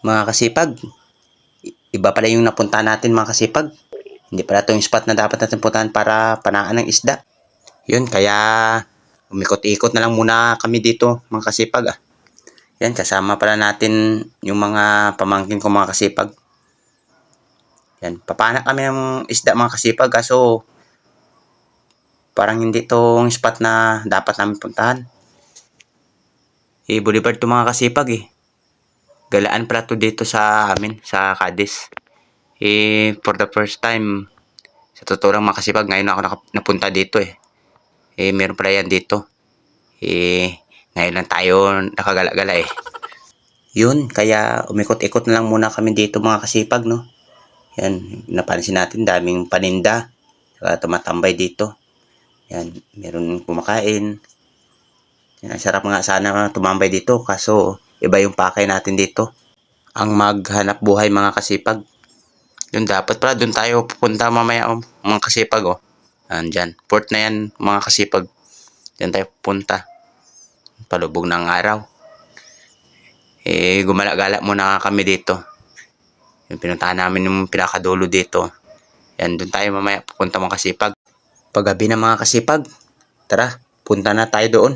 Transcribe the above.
Mga kasipag, iba pala yung napunta natin mga kasipag. Hindi pala ito yung spot na dapat natin puntahan para panaan ng isda. Yun, kaya umikot-ikot na lang muna kami dito mga kasipag. Yan, kasama pala natin yung mga pamangkin ko mga kasipag. Yan, papana kami ng isda mga kasipag kaso parang hindi tong spot na dapat namin puntahan. Boulevard to mga kasipag eh. Galaan pala to dito sa amin, sa Cadiz. For the first time, sa totoo lang mga kasipag, ngayon ako napunta dito eh. Meron pala yan dito. Ngayon lang tayo nakagala-gala eh. Yun, kaya umikot-ikot na lang muna kami dito mga kasipag, no? Yan, napansin natin daming paninda. Saka tumatambay dito. Yan, meron kumakain. Yan, sarap nga sana tumambay dito kaso iba yung pakay natin dito. Ang maghanap buhay mga kasipag. Yun, dapat pala doon tayo pupunta mamaya mga kasipag oh. Andyan, port na yan mga kasipag. Diyan tayo pupunta. Palubog ng araw. Gumala-gala muna kami dito. Yung pinuntahan namin yung pinakadulo dito. Yan, doon tayo mamaya pupunta mga kasipag. Paggabi na mga kasipag. Tara, punta na tayo doon.